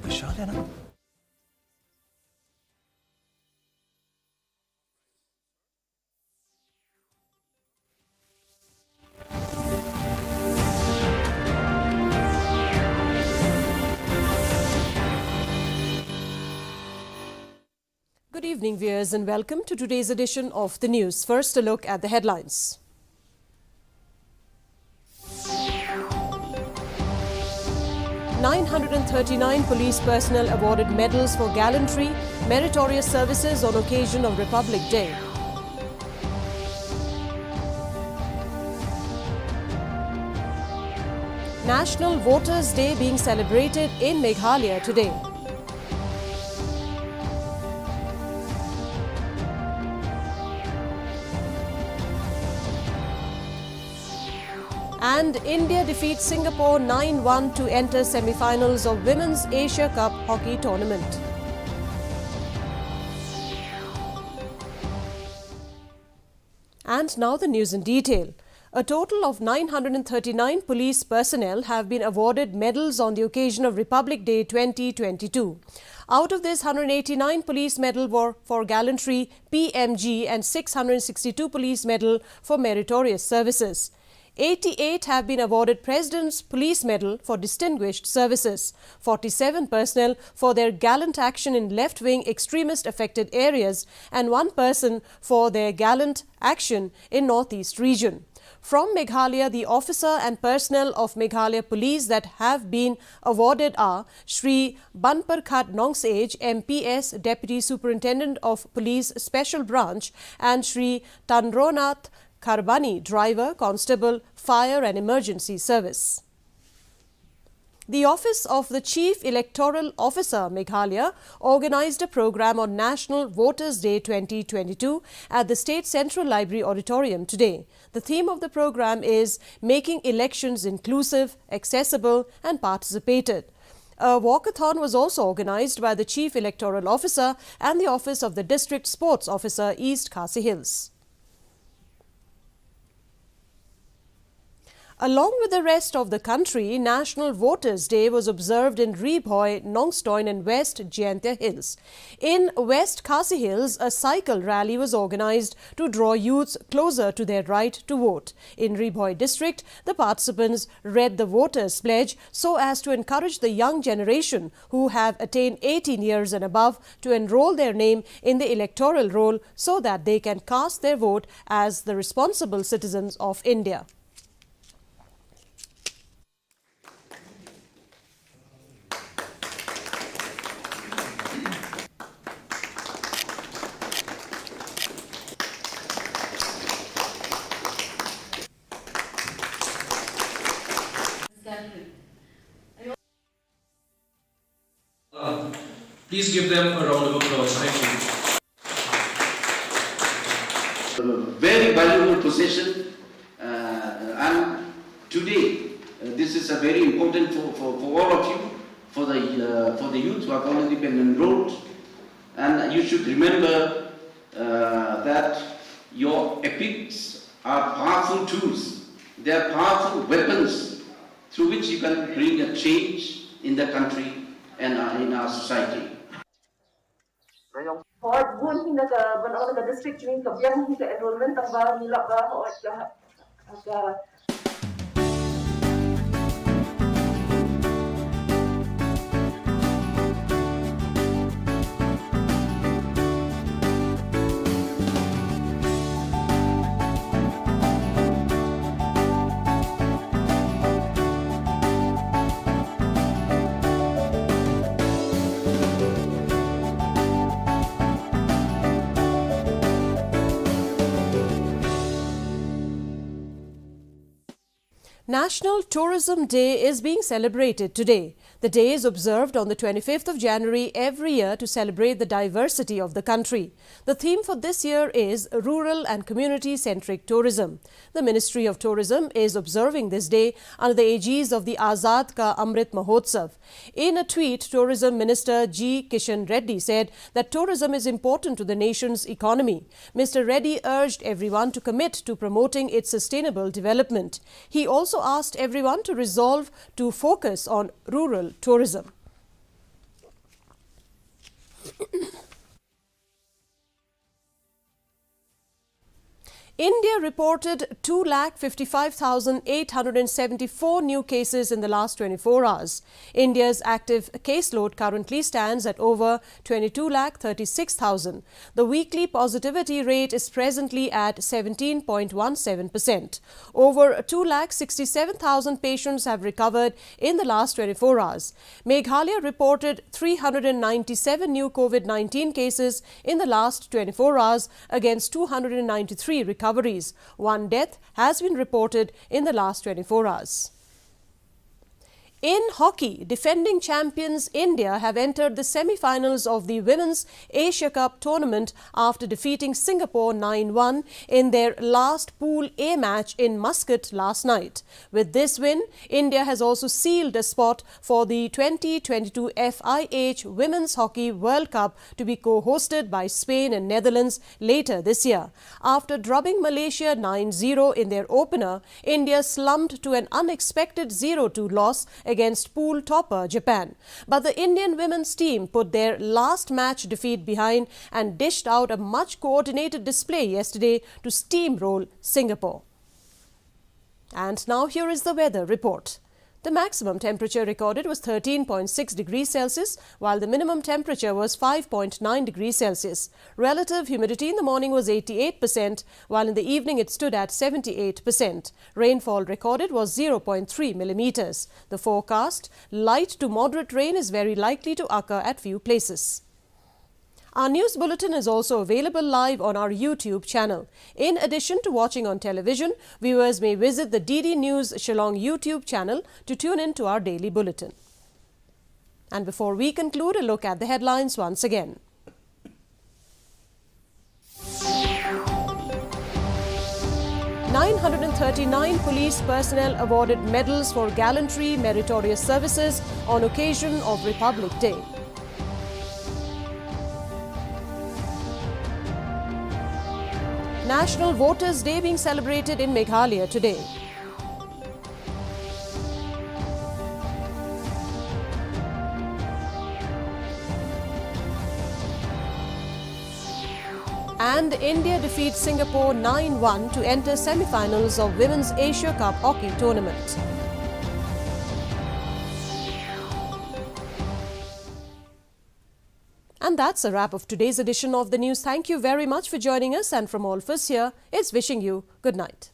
विशाल है ना? Good evening, viewers, and welcome to today's edition of the news. First, a look at the headlines. "939 police personnel awarded medals for gallantry, meritorious services on occasion of Republic Day." National Voters' Day being celebrated in Meghalaya today. And India defeats Singapore 9-1 to enter semi-finals of Women's Asia Cup Hockey Tournament. And now the news in detail. A total of 939 police personnel have been awarded medals on the occasion of Republic Day 2022. Out of this, 189 police medal were for gallantry, PMG, and 662 police medal for meritorious services. 88 have been awarded President's Police Medal for distinguished services, 47 personnel for their gallant action in left-wing extremist-affected areas, and 1 person for their gallant action in Northeast region. From Meghalaya, the officer and personnel of Meghalaya Police that have been awarded are Shri Banparkhat Nongsage, MPS, Deputy Superintendent of Police Special Branch, and Shri Tanronath Kharbani, Driver, Constable, Fire and Emergency Service. The Office of the Chief Electoral Officer, Meghalaya, organised a program on National Voters' Day 2022 at the State Central Library Auditorium today. The theme of the program is Making Elections Inclusive, Accessible and Participated. A walkathon was also organised by the Chief Electoral Officer and the Office of the District Sports Officer, East Khasi Hills. Along with the rest of the country, National Voters' Day was observed in Rebhoy, Nongstoin and West Jaintia Hills. In West Khasi Hills, a cycle rally was organised to draw youths closer to their right to vote. In Rebhoy district, the participants read the voters' pledge so as to encourage the young generation who have attained 18 years and above to enrol their name in the electoral roll so that they can cast their vote as the responsible citizens of India. Please give them a round of applause. Thank you. A very valuable possession, and today this is a very important for all of you, for the youth who have already been enrolled, and you should remember that your epics are powerful tools. They are powerful weapons through which you can bring a change in the country and in our society. Hot bun hina ka banao ka district ni ka biang hina enrollment ang ba nila ba hot ka National Tourism Day is being celebrated today. The day is observed on the 25th of January every year to celebrate the diversity of the country. The theme for this year is Rural and Community-Centric Tourism. The Ministry of Tourism is observing this day under the aegis of the Azad Ka Amrit Mahotsav. In a tweet, Tourism Minister G. Kishan Reddy said that tourism is important to the nation's economy. Mr. Reddy urged everyone to commit to promoting its sustainable development. He also asked everyone to resolve to focus on rural tourism. India reported 2,55,874 new cases in the last 24 hours. India's active caseload currently stands at over 22,36,000. The weekly positivity rate is presently at 17.17%. Over 2,67,000 patients have recovered in the last 24 hours. Meghalaya reported 397 new COVID-19 cases in the last 24 hours against 293 recoveries. One death has been reported in the last 24 hours. In hockey, defending champions India have entered the semi-finals of the Women's Asia Cup tournament after defeating Singapore 9-1 in their last Pool A match in Muscat last night. With this win, India has also sealed a spot for the 2022 FIH Women's Hockey World Cup to be co-hosted by Spain and Netherlands later this year. After drubbing Malaysia 9-0 in their opener, India slumped to an unexpected 0-2 loss against pool topper Japan. But the Indian women's team put their last match defeat behind and dished out a much coordinated display yesterday to steamroll Singapore. And now here is the weather report. The maximum temperature recorded was 13.6 degrees Celsius, while the minimum temperature was 5.9 degrees Celsius. Relative humidity in the morning was 88%, while in the evening it stood at 78%. Rainfall recorded was 0.3 millimeters. The forecast, light to moderate rain is very likely to occur at few places. Our news bulletin is also available live on our YouTube channel. In addition to watching on television, viewers may visit the DD News Shillong YouTube channel to tune in to our daily bulletin. And before we conclude, a look at the headlines once again. "939 police personnel awarded medals for gallantry meritorious services on occasion of Republic Day." National Voters' Day being celebrated in Meghalaya today. And India defeats Singapore 9-1 to enter semi-finals of Women's Asia Cup hockey tournament. And that's a wrap of today's edition of the news. Thank you very much for joining us, and from all of us here, it's wishing you good night.